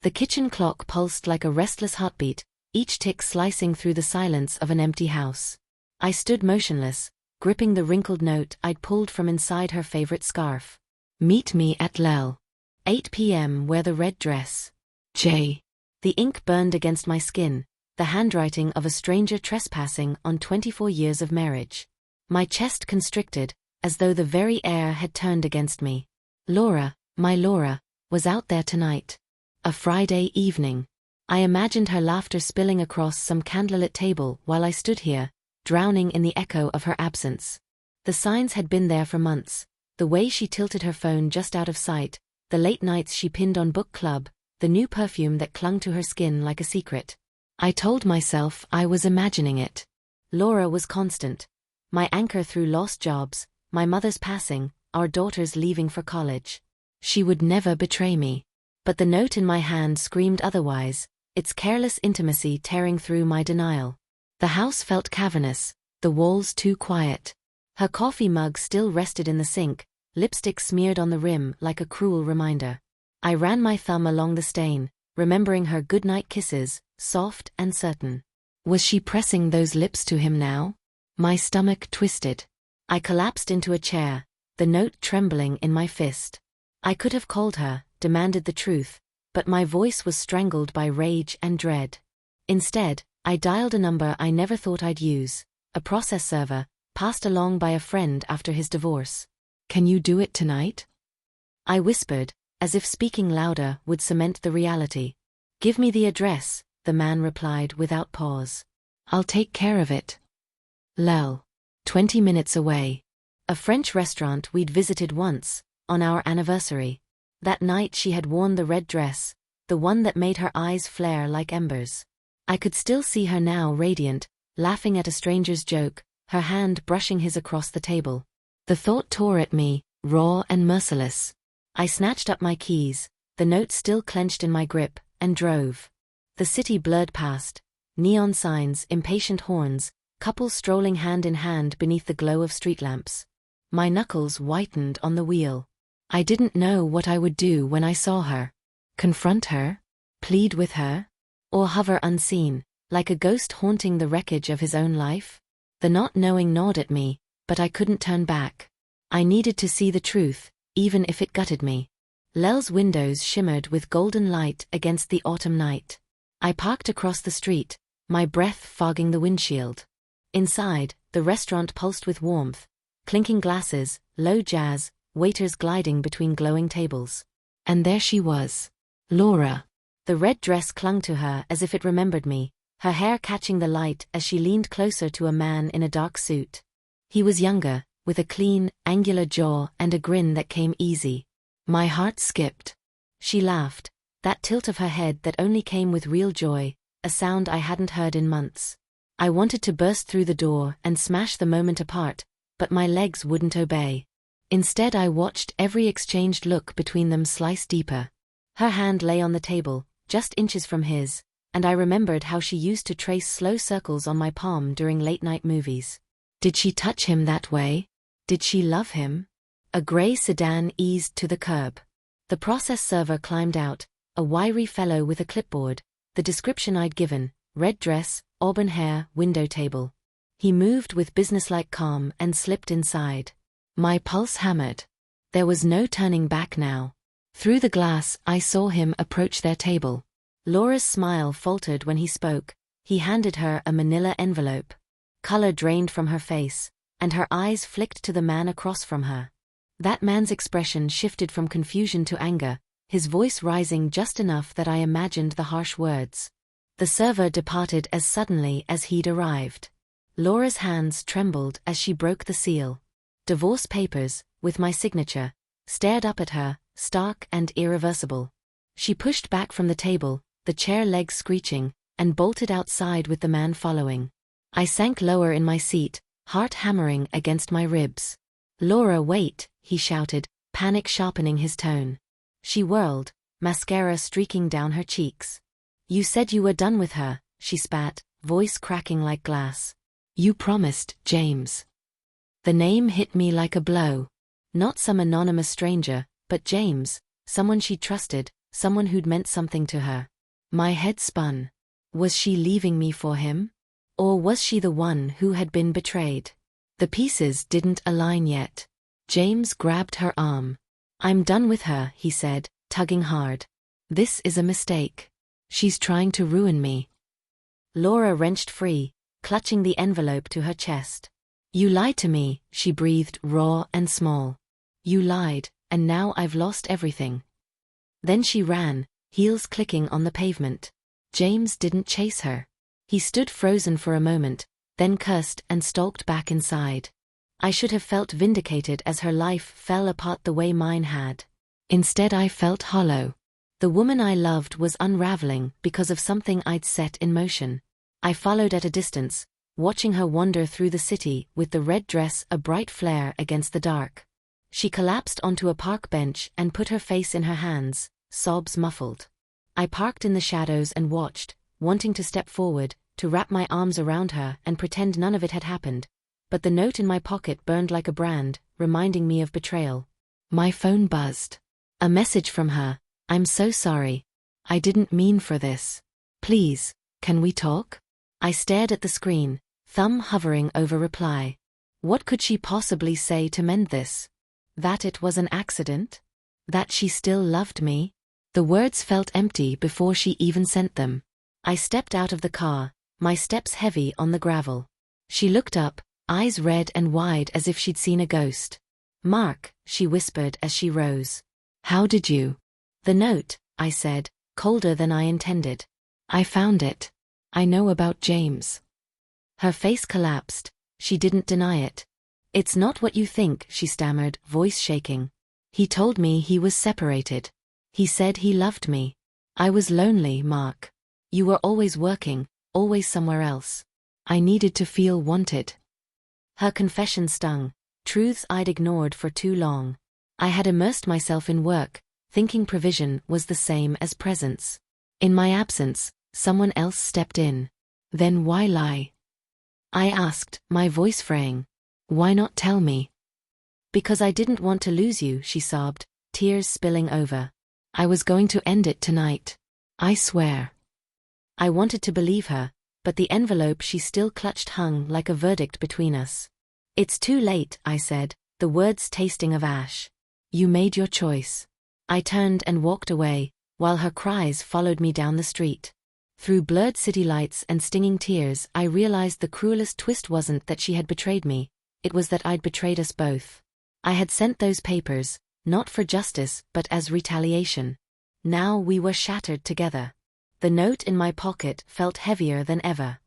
The kitchen clock pulsed like a restless heartbeat, each tick slicing through the silence of an empty house. I stood motionless, gripping the wrinkled note I'd pulled from inside her favorite scarf. Meet me at Lel. 8 p.m. Wear the red dress. J. The ink burned against my skin, the handwriting of a stranger trespassing on 24 years of marriage. My chest constricted, as though the very air had turned against me. Laura, my Laura, was out there tonight. A Friday evening. I imagined her laughter spilling across some candlelit table while I stood here, drowning in the echo of her absence. The signs had been there for months, the way she tilted her phone just out of sight, the late nights she pinned on book club, the new perfume that clung to her skin like a secret. I told myself I was imagining it. Laura was constant. My anchor through lost jobs, my mother's passing, our daughters leaving for college. She would never betray me. But the note in my hand screamed otherwise, its careless intimacy tearing through my denial. The house felt cavernous, the walls too quiet. Her coffee mug still rested in the sink, lipstick smeared on the rim like a cruel reminder. I ran my thumb along the stain, remembering her goodnight kisses, soft and certain. Was she pressing those lips to him now? My stomach twisted. I collapsed into a chair, the note trembling in my fist. I could have called her, demanded the truth, but my voice was strangled by rage and dread. Instead, I dialed a number I never thought I'd use, a process server, passed along by a friend after his divorce. Can you do it tonight? I whispered, as if speaking louder would cement the reality. Give me the address, the man replied without pause. I'll take care of it. Lel. 20 minutes away. A French restaurant we'd visited once, on our anniversary. That night she had worn the red dress, the one that made her eyes flare like embers. I could still see her now radiant, laughing at a stranger's joke, her hand brushing his across the table. The thought tore at me, raw and merciless. I snatched up my keys, the note still clenched in my grip, and drove. The city blurred past, neon signs, impatient horns, couples strolling hand in hand beneath the glow of street lamps. My knuckles whitened on the wheel. I didn't know what I would do when I saw her. Confront her? Plead with her? Or hover unseen, like a ghost haunting the wreckage of his own life? The not knowing gnawed at me, but I couldn't turn back. I needed to see the truth, even if it gutted me. Lel's windows shimmered with golden light against the autumn night. I parked across the street, my breath fogging the windshield. Inside, the restaurant pulsed with warmth, clinking glasses, low jazz, waiters gliding between glowing tables. And there she was. Laura. The red dress clung to her as if it remembered me, her hair catching the light as she leaned closer to a man in a dark suit. He was younger, with a clean, angular jaw and a grin that came easy. My heart skipped. She laughed, that tilt of her head that only came with real joy, a sound I hadn't heard in months. I wanted to burst through the door and smash the moment apart, but my legs wouldn't obey. Instead I watched every exchanged look between them slice deeper. Her hand lay on the table, just inches from his, and I remembered how she used to trace slow circles on my palm during late-night movies. Did she touch him that way? Did she love him? A gray sedan eased to the curb. The process server climbed out, a wiry fellow with a clipboard, the description I'd given, red dress, auburn hair, window table. He moved with businesslike calm and slipped inside. My pulse hammered. There was no turning back now. Through the glass I saw him approach their table. Laura's smile faltered when he spoke. He handed her a manila envelope. Color drained from her face, and her eyes flicked to the man across from her. That man's expression shifted from confusion to anger, his voice rising just enough that I imagined the harsh words. The server departed as suddenly as he'd arrived. Laura's hands trembled as she broke the seal. Divorce papers, with my signature, stared up at her, stark and irreversible. She pushed back from the table, the chair legs screeching, and bolted outside with the man following. I sank lower in my seat, heart hammering against my ribs. "Laura, wait," he shouted, panic sharpening his tone. She whirled, mascara streaking down her cheeks. "You said you were done with her," she spat, voice cracking like glass. "You promised, James." The name hit me like a blow. Not some anonymous stranger, but James, someone she trusted, someone who'd meant something to her. My head spun. Was she leaving me for him? Or was she the one who had been betrayed? The pieces didn't align yet. James grabbed her arm. I'm done with her, he said, tugging hard. This is a mistake. She's trying to ruin me. Laura wrenched free, clutching the envelope to her chest. You lied to me, she breathed, raw and small. You lied, and now I've lost everything. Then she ran, heels clicking on the pavement. James didn't chase her. He stood frozen for a moment, then cursed and stalked back inside. I should have felt vindicated as her life fell apart the way mine had. Instead I felt hollow. The woman I loved was unraveling because of something I'd set in motion. I followed at a distance, watching her wander through the city with the red dress a bright flare against the dark. She collapsed onto a park bench and put her face in her hands, sobs muffled. I parked in the shadows and watched, wanting to step forward, to wrap my arms around her and pretend none of it had happened, but the note in my pocket burned like a brand, reminding me of betrayal. My phone buzzed. A message from her. I'm so sorry. I didn't mean for this. Please, can we talk? I stared at the screen, thumb hovering over reply. What could she possibly say to mend this? That it was an accident? That she still loved me? The words felt empty before she even sent them. I stepped out of the car, my steps heavy on the gravel. She looked up, eyes red and wide as if she'd seen a ghost. Mark, she whispered as she rose. How did you? The note, I said, colder than I intended. I found it. I know about James. Her face collapsed. She didn't deny it. It's not what you think, she stammered, voice shaking. He told me he was separated. He said he loved me. I was lonely, Mark. You were always working, always somewhere else. I needed to feel wanted. Her confession stung, truths I'd ignored for too long. I had immersed myself in work, thinking provision was the same as presence. In my absence, someone else stepped in. Then why lie? I asked, my voice fraying. Why not tell me? Because I didn't want to lose you, she sobbed, tears spilling over. I was going to end it tonight. I swear. I wanted to believe her, but the envelope she still clutched hung like a verdict between us. It's too late, I said, the words tasting of ash. You made your choice. I turned and walked away, while her cries followed me down the street. Through blurred city lights and stinging tears, I realized the cruelest twist wasn't that she had betrayed me, it was that I'd betrayed us both. I had sent those papers, not for justice but as retaliation. Now we were shattered together. The note in my pocket felt heavier than ever.